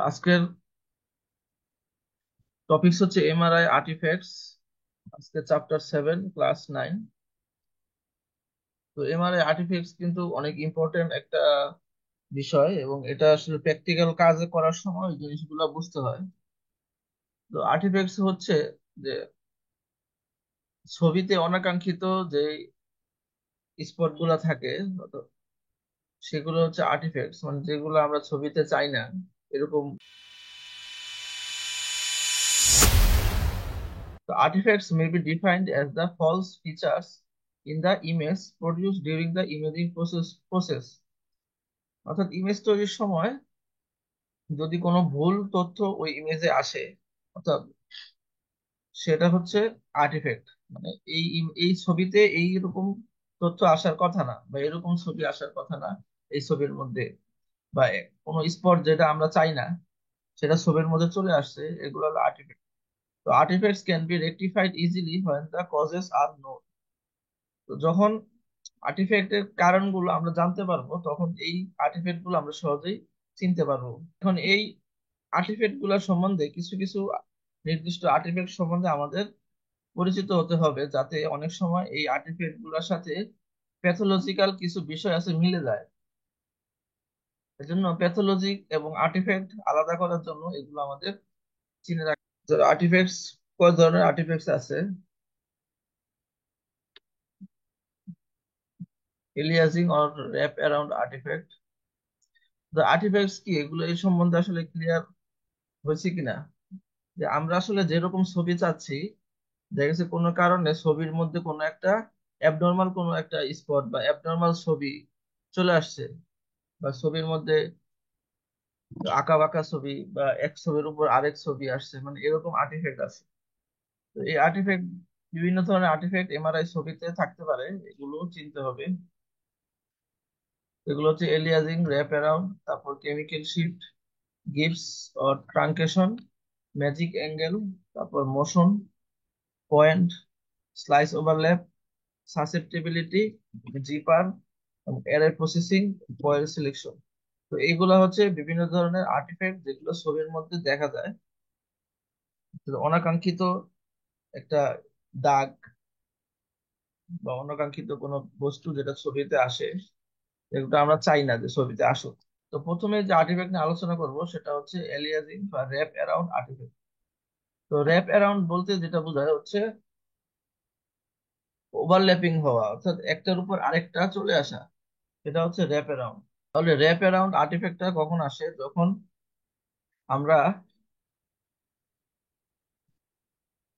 আজকের টপিকস হচ্ছে MRI artefacts. আজকে চ্যাপ্টার 7 ক্লাস 9। তো এমআরআই আর্টিফ্যাক্টস কিন্তু অনেক ইম্পর্টেন্ট একটা বিষয় এবং এটা আসলে প্র্যাকটিক্যাল কাজে করার সময় এই জিনিসগুলো বুঝতে হয়। তো আর্টিফ্যাক্টস হচ্ছে যে ছবিতে অনাকাঙ্ক্ষিত যে স্পট গুলা থাকে, তো সেগুলো হচ্ছে আর্টিফ্যাক্টস, মানে যেগুলো আমরা ছবিতে চাই না এরকম। The artifacts may be defined as the false features in the image produced during the imaging process। অর্থাৎ ইমেজ তৈরির সময় যদি কোনো ভুল তথ্য ওই ইমেজে আসে, অর্থাৎ সেটা হচ্ছে আর্টিফ্যাক্ট। মানে এই ছবিতে এইরকম তথ্য আসার কথা না, বা এরকম ছবি আসার কথা না এই ছবির মধ্যে, বা কোনো স্পট যেটা আমরা চাই না সেটা ছবির মধ্যে চলে আসছে, এগুলো হলো আর্টিফ্যাক্ট। তো artefacts can be rectified easily when the causes are known। তো যখন আর্টিফ্যাক্টের কারণগুলো আমরা জানতে পারবো তখন এই আর্টিফ্যাক্ট গুলো আমরা সহজেই চিনতে পারবো। এখন এই আর্টিফ্যাক্ট গুলোর সম্বন্ধে কিছু কিছু নির্দিষ্ট আর্টিফ্যাক্ট সম্বন্ধে আমাদের পরিচিত হতে হবে, যাতে অনেক সময় এই আর্টিফ্যাক্ট গুলোর সাথে প্যাথোলজিক্যাল কিছু বিষয় আছে মিলে যায়। এজন্য প্যাথোলজি এবং আর্টিফ্যাক্ট আলাদা করার জন্য এগুলো আমাদের চিনে রাখতে। আর্টিফ্যাক্টস, কয় ধরনের আর্টিফ্যাক্টস আছে? Aliasing or wrap around artifact. Artifacts কি, এগুলো এই সম্বন্ধে আসলে ক্লিয়ার হয়েছে কিনা? যে আমরা আসলে যেরকম ছবি চাচ্ছি, দেখা গেছে কোনো কারণে ছবির মধ্যে কোনো একটা অ্যাবনর্মাল কোনো একটা স্পট বা অ্যাবনর্মাল ছবি চলে আসছে, বা ছবির মধ্যে আঁকা বাঁকা ছবি, বা এক ছবির উপর আরেক ছবি আসছে, মানে এরকম আর্টিফ্যাক্ট আছে। তো এই আর্টিফ্যাক্ট, বিভিন্ন ধরনের আর্টিফ্যাক্ট এমআরআই ছবিতে থাকতে পারে, এগুলো চিনতে হবে। এগুলো হচ্ছে এলিয়াজিং, র্যাপ অ্যারাউন্ড, তারপর chemical shift, Gibbs or truncation, magic angle, তারপর motion, point, slice overlap, susceptibility, zipper, error processing, foil selection. তো এইগুলা হচ্ছে বিভিন্ন ধরনের আর্টিফ্যাক্ট যেগুলো ছবির মধ্যে দেখা যায়। তো অনাকাঙ্ক্ষিত একটা দাগ বা অনাকাঙ্ক্ষিত কোনো বস্তু যেটা ছবিতে আসে, এগুলো আমরা চাই না যে ছবিতে আসুক। তো প্রথমে যে আর্টিফ্যাক্ট নিয়ে আলোচনা করব সেটা হচ্ছে এলিয়াজিং বা র্যাপ অ্যারাউন্ড আর্টিফ্যাক্ট। তো র্যাপ অ্যারাউন্ড বলতে যেটা বোঝায় হচ্ছে ওভারল্যাপিং হওয়া, অর্থাৎ একটার উপর আরেকটা চলে আসা, এটা হচ্ছে র্যাপ অ্যারাউন্ড। তাহলে র্যাপ অ্যারাউন্ড আর্টিফ্যাক্টটা কখন আসে? যখন আমরা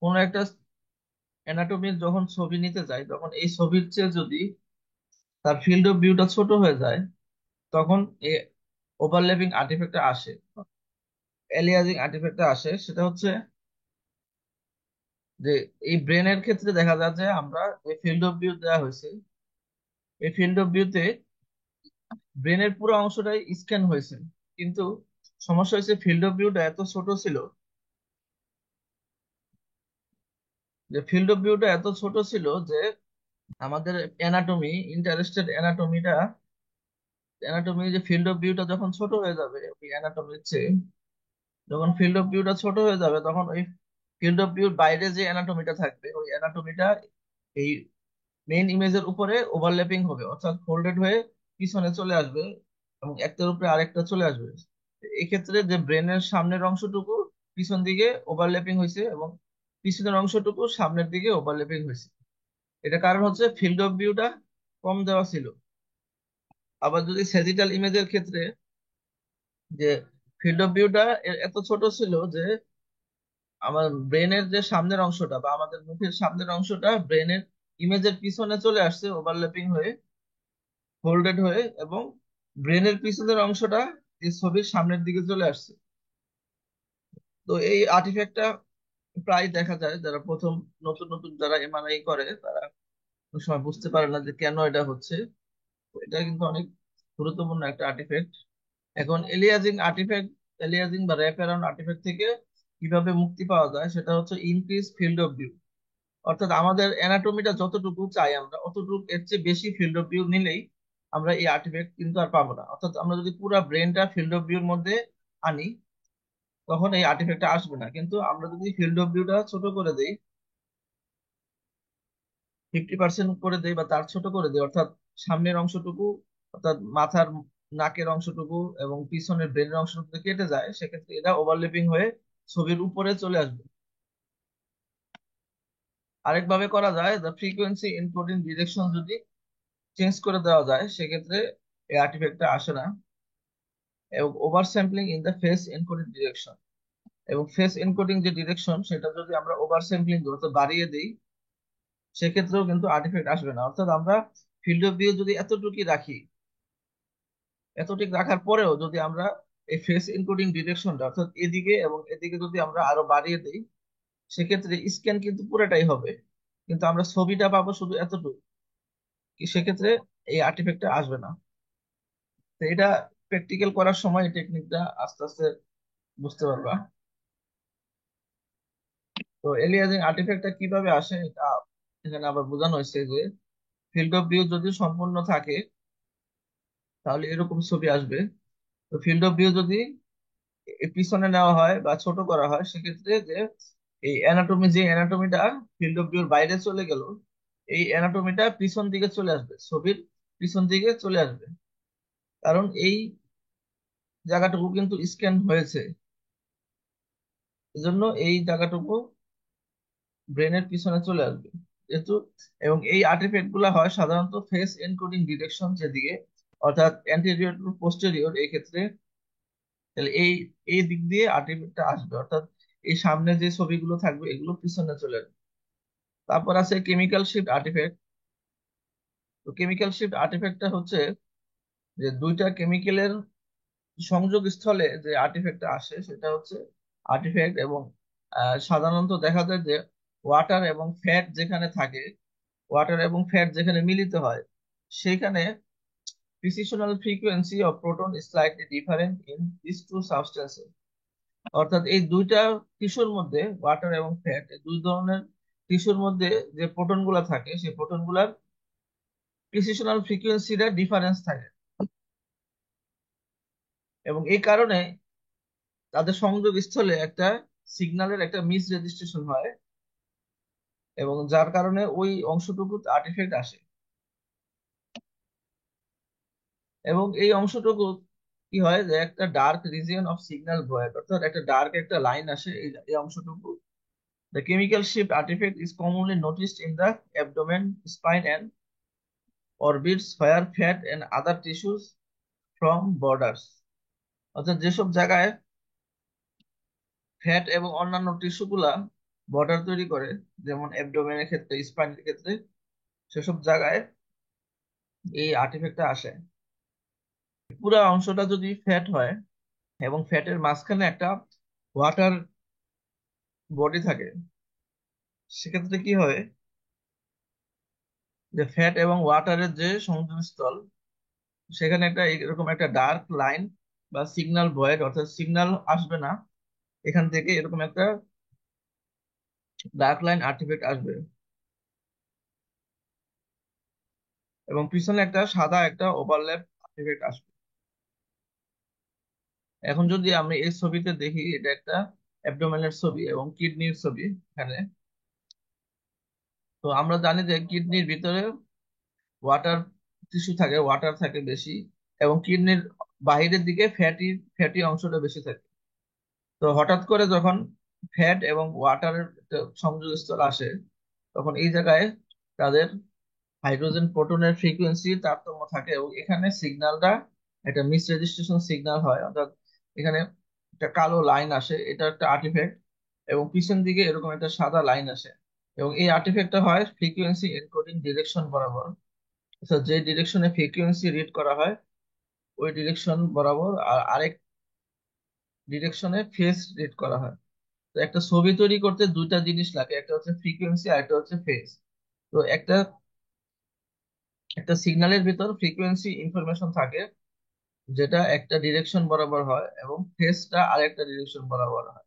কোনো একটা অ্যানাটমির যখন ছবি নিতে যাই, তখন এই ছবির চেয়ে যদি তার ফিল্ড অফ ভিউটা ছোট হয়ে যায়, তখন এই ওভারল্যাপিং আর্টিফ্যাক্টটা আসে, এলিয়াজিং আর্টিফ্যাক্টটা আসে। সেটা হচ্ছে যে এই ব্রেনের ক্ষেত্রে দেখা যায় যে আমরা এই ফিল্ড অফ ভিউ দেওয়া হয়েছে, এই ফিল্ড অফ ভিউতে ব্রেনের পুরো অংশটাই স্ক্যান হয়েছে, কিন্তু সমস্যা হয়েছে ফিল্ড অফ ভিউটা এত ছোট ছিল, যে ফিল্ড অফ ভিউটা এত ছোট ছিল যে আমাদের অ্যানাটমি, ইন্টারেস্টেড অ্যানাটমিটা, অ্যানাটমি যে ফিল্ড অফ ভিউটা যখন ছোট হয়ে যাবে ওই অ্যানাটমির চেয়ে, যখন ফিল্ড অফ ভিউটা ছোট হয়ে যাবে তখন ওই ফিল্ড অফ ভিউর বাইরে যে অ্যানাটমিটা থাকবে ওই অ্যানাটমিটা এই মেইন ইমেজের উপরে ওভারল্যাপিং হবে, অর্থাৎ ফোল্ডেড হয়ে পিছনে চলে আসবে এবং একটার উপরে আরেকটা চলে আসবে। এক্ষেত্রে যে ব্রেনের সামনের অংশটুকু পিছন দিকে ওভারল্যাপিং হয়েছে এবং পিছনের অংশটুকু সামনের দিকে ওভারল্যাপিং হয়েছে। এটা কারণ হচ্ছে ফিল্ড অফ ভিউটা কম দেওয়া ছিল। আবার যদি স্যাজিটাল ইমেজের ক্ষেত্রে, যে ফিল্ড অফ ভিউটা এত ছোট ছিল যে আমার ব্রেনের যে সামনের অংশটা বা আমাদের মুখের সামনের অংশটা ব্রেনের ইমেজের পিছনে চলে আসছে ওভারল্যাপিং হয়ে, ফোল্ডেড হয়ে, এবং ব্রেনের পিছনের অংশটা এই ছবির সামনের দিকে চলে আসছে। তো এই আর্টিফ্যাক্টটা প্রায় দেখা যায় যারা প্রথম নতুন নতুন যারা এমআরআই করে তারা অনেক সময় বুঝতে পারে না যে কেন এটা হচ্ছে। তো এটা কিন্তু অনেক গুরুত্বপূর্ণ একটা আর্টিফ্যাক্ট। এখন এলিয়াজিং আর্টিফ্যাক্ট, এলিয়াজিং বা র্যাপ অ্যারাউন্ড আর্টিফ্যাক্ট থেকে কিভাবে মুক্তি পাওয়া যায় সেটা হচ্ছে ইনক্রিজ ফিল্ড অফ ভিউ। অর্থাৎ আমাদের অ্যানাটমিটা যতটুকু চাই আমরা অতটুকু, এর চেয়ে বেশি ফিল্ড অফ ভিউ নিলেই আমরা এই আর্টিফ্যাক্ট কিন্তু আর পাবো না। অর্থাৎ আমরা যদি পুরো ব্রেনটা ফিল্ড অফ ভিউর মধ্যে আনি, তখন এই আর্টিফ্যাক্টটা আসবে না। কিন্তু আমরা যদি ফিল্ড অফ ভিউটা ছোট করে দেই, 50% করে দেই বা তার ছোট করে দেই, অর্থাৎ সামনের অংশটুকু, অর্থাৎ মাথার নাকের অংশটুকু এবং পিছনের ব্রেনের অংশটুকু যদি কেটে যায়, সেক্ষেত্রে এটা ওভারল্যাপিং হয়ে ছবির উপরে চলে আসবে। আরেকভাবে করা যায়, দ্য ফ্রিকোয়েন্সি এনকোডিং ডিরেকশন যদি চেঞ্জ করে দেওয়া যায়, সেক্ষেত্রে এই আর্টিফ্যাক্টটা আসে না। এবং over sampling in the face encoding direction, এবং ফেস এনকোডিং যে ডিরেকশন সেটা যদি আমরা ওভার স্যাম্পলিং অর্থাৎ বাড়িয়ে দিই, সেক্ষেত্রেও কিন্তু আর্টিফ্যাক্ট আসবে না। অর্থাৎ আমরা ফিল্ড অফ ভিউ যদি এতটুকুই রাখি, এতটুকু রাখার পরেও যদি আমরা এই ফেস এনকোডিং ডিরেকশনটা অর্থাৎ এদিকে এবং এদিকে যদি আমরা আরো বাড়িয়ে দিই, সেক্ষেত্রে স্ক্যান কিন্তু পুরোটাই হবে, কিন্তু আমরা ছবিটা পাবো শুধু এতটুকু। সেক্ষেত্রে এই আর্টিফ্যাক্টটা আসবে না। তো এটা প্র্যাকটিক্যাল করার সময় এই টেকনিকটা আস্তে আস্তে বুঝতে পারবা। তো এলিয়াজিং আর্টিফ্যাক্টটা কিভাবে আসে এটা এখানে আবার বোঝানো হয়েছে যে, ফিল্ড অফ ভিউ যদি সম্পূর্ণ থাকে তাহলে এরকম ছবি আসবে। তো ফিল্ড অফ ভিউ যদি পিছনে নেওয়া হয় বা ছোট করা হয়, সেক্ষেত্রে যে এই অ্যানাটমি, যে অ্যানাটমিটা ফিল্ড অফ ভিউর বাইরে চলে গেল, এই অ্যানাটমিটা পিছন দিকে চলে আসবে, ছবির পিছন দিকে চলে আসবে। কারণ এই জায়গাটুকু কিন্তু স্ক্যান হয়েছে, এজন্য এই জায়গাটুকু ব্রেনের পিছনে চলে আসবে যেহেতু। এবং এই আর্টিফ্যাক্ট গুলা হয় সাধারণত ফেস এনকোডিং ডিরেকশন যেদিকে, অর্থাৎ অ্যান্টেরিয়র টু পোস্টেরিয়র, এই ক্ষেত্রে তাহলে এই এই দিক দিয়ে আর্টিফ্যাক্টটা আসবে, অর্থাৎ এই সামনে যে ছবিগুলো থাকবে এগুলো পিছনে চলে আসবে। তারপর আছে কেমিক্যাল শিফট আর্টিফ্যাক্ট। তো কেমিক্যাল শিফট আর্টিফ্যাক্টটা হচ্ছে যে দুইটা কেমিক্যালের সংযোগ স্থলে যে আর্টিফ্যাক্টটা আসে সেটা হচ্ছে আর্টিফ্যাক্ট। এবং সাধারণত দেখা যায় যে ওয়াটার এবং ফ্যাট যেখানে থাকে, ওয়াটার এবং ফ্যাট যেখানে মিলিত হয়, সেখানে precessional frequency of proton is slightly different in this two substances. অর্থাৎ এই দুইটা টিস্যুর মধ্যে, ওয়াটার এবং ফ্যাট, এই দুই ধরনের টিস্যুর মধ্যে যে প্রোটন গুলা থাকে, সেই প্রোটন গুলার প্রিসিশনাল ফ্রিকোয়েন্সিটা ডিফারেন্স থাকে। এবং এই কারণে তাদের সংযোগ স্থলে একটা সিগন্যালের একটা মিস রেজিস্ট্রেশন হয়, এবং যার কারণে ওই অংশটুকু আর্টিফ্যাক্ট আসে। এবং এই অংশটুকু কি হয় যে একটা dark region of signal void, অর্থাৎ একটা ডার্ক একটা লাইন আসে এই অংশটুকু। The chemical shift artifact is commonly noticed in the abdomen, spine and orbits where fat and other tissues from borders. অর্থাৎ যেসব জায়গায় ফ্যাট এবং অন্যান্য টিস্যু গুলা বর্ডার তৈরি করে, যেমন অ্যাবডোমেনের ক্ষেত্রে, স্পাইনের ক্ষেত্রে, সেসব জায়গায় এই আর্টিফ্যাক্টটা আসে। পুরো অংশটা যদি ফ্যাট হয় এবং ফ্যাটের মাঝখানে একটা ওয়াটার বডি থাকে, সেক্ষেত্রে কি হয় যে ফ্যাট এবং ওয়াটারের যে সংযোগস্থল, সেখানে একটা এরকম একটা ডার্ক লাইন বা সিগন্যাল ভয়েড, অর্থাৎ সিগন্যাল আসবে না, এখান থেকে এরকম একটা ডার্ক লাইন আর্টিফ্যাক্ট আসবে। এবং পিছনে একটা সাদা একটা ওভারল্যাপ আর্টিফ্যাক্ট আসবে। এখন যদি আমি এই ছবিতে দেখি, এটা একটা অ্যাবডোমেনের ছবি এবং কিডনির ছবি এখানে। তো আমরা জানি যে কিডনির ভিতরে ওয়াটার টিস্যু থাকে, ওয়াটার থাকে বেশি, এবং কিডনির বাহিরের দিকে ফ্যাটি ফ্যাটি অংশটা বেশি থাকে। তো হঠাৎ করে যখন ফ্যাট এবং ওয়াটারের সংযোগস্থল আসে, তখন এই জায়গায় তাদের হাইড্রোজেন প্রোটনের ফ্রিকোয়েন্সি তারতম্য থাকে, এবং এখানে সিগন্যালটা একটা মিস রেজিস্ট্রেশন সিগন্যাল হয়, অর্থাৎ এখানে একটা কালো লাইন আসে, এটা একটা আর্টিফ্যাক্ট। এবং পিছন দিকে এরকম একটা সাদা লাইন আসে। এবং এই আর্টিফ্যাক্টটা হয় ফ্রিকোয়েন্সি এনকোডিং ডিরেকশন বরাবর, অর্থাৎ যে ডিরেকশনে ফ্রিকোয়েন্সি রিড করা হয় ওই ডিরেকশন বরাবর, আর আরেক ডিরেকশনে ফেজ রিড করা হয়। তো একটা ছবি তৈরি করতে দুইটা জিনিস লাগে, একটা হচ্ছে ফ্রিকোয়েন্সি আর একটা হচ্ছে ফেজ। তো একটা একটা সিগন্যালের ভিতর ফ্রিকোয়েন্সি ইনফরমেশন থাকে, যেটা একটা ডিরেকশন বরাবর হয়, এবং ফেজটা আরেকটা ডিরেকশন বরাবর হয়,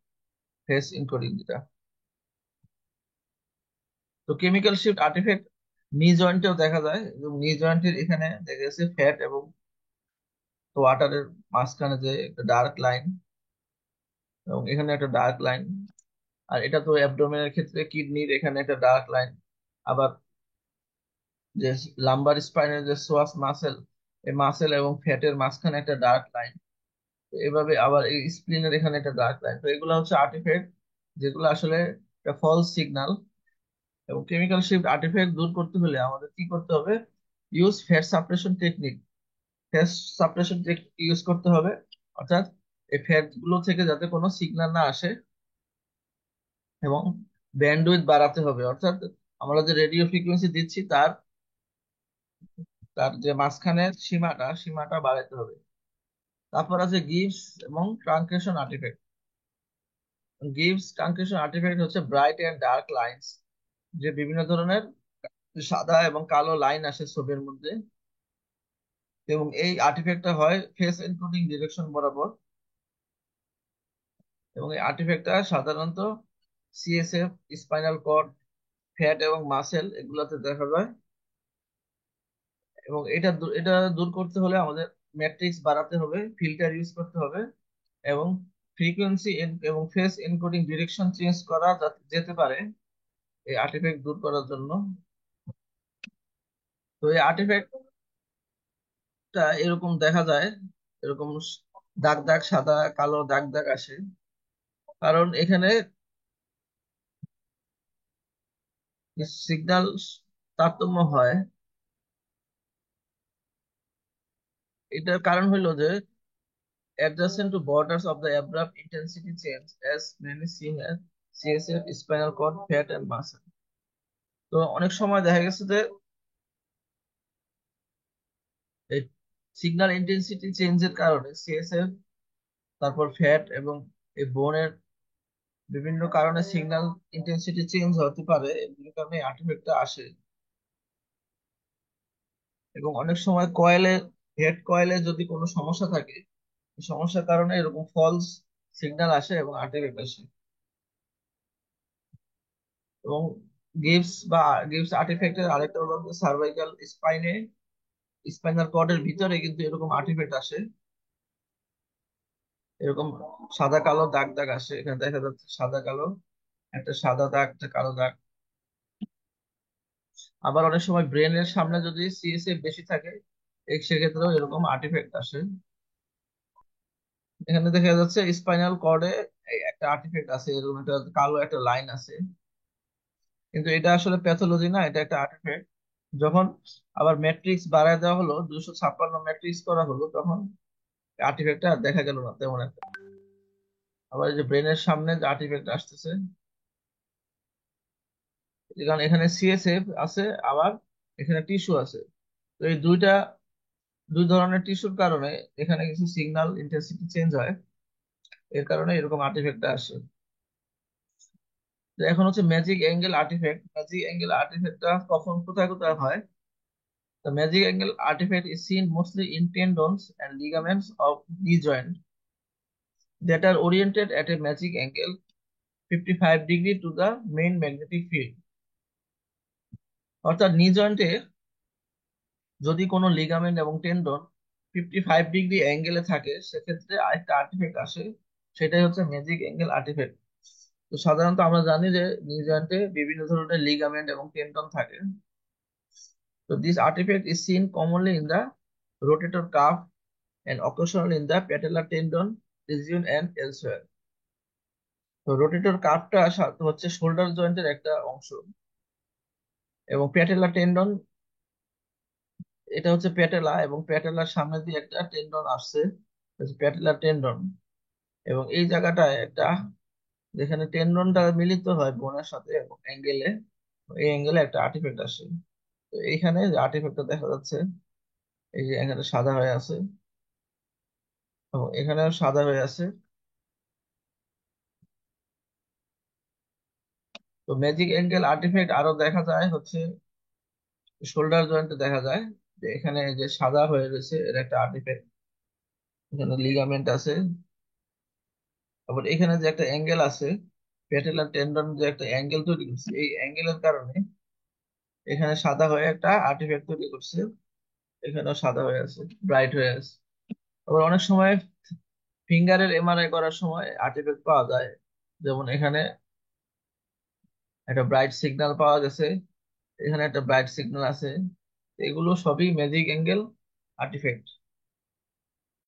ফেজ ইনকোডিং যেটা। তো কেমিক্যাল শিফট আর্টিফ্যাক্ট নি জয়েন্টেও দেখা যায়, এবং নি জয়েন্টের এখানে দেখা গেছে ফ্যাট এবং ওয়াটারের মাঝখানে যে একটা ডার্ক লাইন এবং এখানে একটা ডার্ক লাইন। আর এটা তো অ্যাবডোমেনের ক্ষেত্রে কিডনির এখানে একটা ডার্ক লাইন। আবার যে লাম্বার স্পাইনের যে সোয়াস মাসেল, এই মাসেল এবং ফ্যাটের মাঝখানে একটা ডার্ক লাইন। তো এভাবে আবার এই স্প্লিনের এখানে একটা ডার্ক লাইন। তো এগুলো হচ্ছে আর্টিফ্যাক্ট, যেগুলো আসলে একটা ফলস সিগন্যাল। এবং কেমিক্যাল শিফট আর্টিফ্যাক্ট দূর করতে হলে আমাদের কি করতে হবে? Use fat suppression technique. Fat suppression technique use করতে হবে, অর্থাৎ এই ফ্যাট গুলো থেকে যাতে কোনো সিগন্যাল না আসে, এবং ব্যান্ডউইথ বাড়াতে হবে, অর্থাৎ আমরা যে রেডিও ফ্রিকোয়েন্সি দিচ্ছি তার তার যে মাঝখানের সীমাটা বাড়াতে হবে। তারপর আছে গিভস এবং ট্রাঙ্কেশন আর্টিফ্যাক্ট। গিভস ট্রাঙ্কেশন আর্টিফ্যাক্ট হচ্ছে ব্রাইট এন্ড ডার্ক লাইন্স, যে বিভিন্ন ধরনের সাদা এবং কালো লাইন আসে ছবির মধ্যে। এবং এই আর্টিফ্যাক্টটা হয় ফেস এনকোডিং ডিরেকশন বরাবর। এবং এই আর্টিফ্যাক্টটা সাধারণত সিএসএফ, স্পাইনাল কর্ড, ফ্যাট এবং মাসেল এগুলাতে দেখা যায়। এবং এটা দূর করতে হলে আমাদের ম্যাট্রিক্স বাড়াতে হবে, ফিল্টার ইউজ করতে হবে, এবং ফ্রিকোয়েন্সি এবং ফেস এনকোডিং ডিরেকশন চেঞ্জ করা যেতে পারে এই আর্টিফ্যাক্ট দূর করার জন্য। তো এই আর্টিফ্যাক্টটা এরকম দেখা যায়, এরকম দাগ দাগ, সাদা কালো দাগ দাগ আসে, কারণ এখানে সিগন্যাল তারতম্য হয়। এটার কারণ হলো যে adjacent to borders of the abrupt intensity change as many seen as CSF, spinal cord, fat and muscle। তো অনেক সময় দেখা গেছে যে এই সিগন্যাল ইন্টেন্সিটি চেঞ্জের কারণে সিএসএফ, তারপর ফ্যাট এবং এই বোনের বিভিন্ন কারণে সিগন্যাল ইন্টেন্সিটি চেঞ্জ হতে পারে, এগুলোর কারণে আর্টিফ্যাক্টটা আসে। এবং অনেক সময় হেড কয়েলে যদি কোনো সমস্যা থাকে, এই সমস্যার কারণে এরকম ফলস সিগন্যাল আসে এবং আর্টিফ্যাক্ট আসে। এবং গিভস আর্টিফ্যাক্টের আরেকটা হলো সার্ভাইকাল স্পাইনাল কর্ডের ভিতরে কিন্তু এরকম আর্টিফ্যাক্ট আসে, এরকম সাদা কালো দাগ দাগ আসে। এখানে দেখা যাচ্ছে সাদা কালো, একটা সাদা দাগ, একটা কালো দাগ। আবার অনেক সময় ব্রেনের সামনে যদি সিএসএফ বেশি থাকে, সেক্ষেত্রেও এরকম আর্টিফ্যাক্ট আসে। এখানে দেখা যাচ্ছে স্পাইনাল কর্ডে একটা আর্টিফ্যাক্ট আছে, এরকম একটা কালো একটা লাইন আছে, কিন্তু এটা আসলে প্যাথোলজি না, এটা একটা আর্টিফ্যাক্ট। যখন আবার ম্যাট্রিক্স বাড়ায় দেওয়া হলো, 256 ম্যাট্রিক্স করা হলো, তখন আর্টিফ্যাক্টটা আর দেখা গেল না তেমন একটা। আবার এই যে ব্রেনের সামনে যে আর্টিফ্যাক্ট আসতেছে, কারণ এখানে সিএসএফ আছে, আবার এখানে টিস্যু আছে। তো এই দুই ধরনের টিস্যুর কারণে এখানে কিছু সিগন্যাল ইন্টেন্সিটি চেঞ্জ হয়, এর কারণে এরকম আর্টিফ্যাক্টটা আসে। তো এখন হচ্ছে magic angle artifact. Magic angle আর্টিফ্যাক্টটা কখন কোথায় কোথায় হয়? The magic angle artifact is seen mostly in tendons and ligaments of knee joint that are oriented at a magic angle 55 degree to the main magnetic field। অর্থাৎ নি জয়েন্টে যদি কোনো লিগামেন্ট এবং টেন্ডন 55 ডিগ্রি অ্যাঙ্গেলে থাকে, সেক্ষেত্রে আরেকটা আর্টিফ্যাক্ট আসে, সেটাই হচ্ছে ম্যাজিক অ্যাঙ্গেল আর্টিফ্যাক্ট। তো সাধারণত আমরা জানি যে নি জয়েন্টে বিভিন্ন ধরনের লিগামেন্ট এবং টেন্ডন থাকে। তো this artifact is seen commonly in the rotator cuff and occasionally in the patellar tendon region and elsewhere। তো রোটেটর কাফটা হচ্ছে শোল্ডার জয়েন্টের একটা অংশ, এবং প্যাটেলা টেন্ডন, এটা হচ্ছে প্যাটেলা, এবং প্যাটেলার সামনে দিয়ে একটা টেন্ডন আসছে, প্যাটেলা টেন্ডন। এবং এই জায়গাটায় একটা, যেখানে টেন্ডনটা মিলিত হয় বোনের সাথে এবং অ্যাঙ্গেলে, এই অ্যাঙ্গেলে একটা আর্টিফ্যাক্ট আসে। তো এইখানে যে আর্টিফ্যাক্টটা দেখা যাচ্ছে, এই যে এখানে সাদা হয়ে আছে এবং এখানেও সাদা হয়ে আছে। তো ম্যাজিক অ্যাঙ্গেল আর্টিফ্যাক্ট আরো দেখা যায় হচ্ছে শোল্ডার জয়েন্টে দেখা যায়, যে এখানে যে সাদা হয়ে রয়েছে এর একটা আর্টিফ্যাক্ট, এখানে লিগামেন্ট আছে। আবার এখানে যে একটা অ্যাঙ্গেল আছে, প্যাটেলার টেন্ডন যে একটা অ্যাঙ্গেল তৈরি করছে, এই অ্যাঙ্গেলের কারণে এখানে সাদা হয়ে একটা আর্টিফ্যাক্ট তৈরি করছে, এখানেও সাদা হয়ে আছে, ব্রাইট হয়ে আছে। আবার অনেক সময় ফিঙ্গারের এমআরআই করার সময় আর্টিফ্যাক্ট পাওয়া যায়, যেমন এখানে একটা ব্রাইট সিগন্যাল পাওয়া গেছে, এখানে একটা ব্রাইট সিগন্যাল আছে। এগুলো সবই ম্যাজিক অ্যাঙ্গেল আর্টিফ্যাক্ট।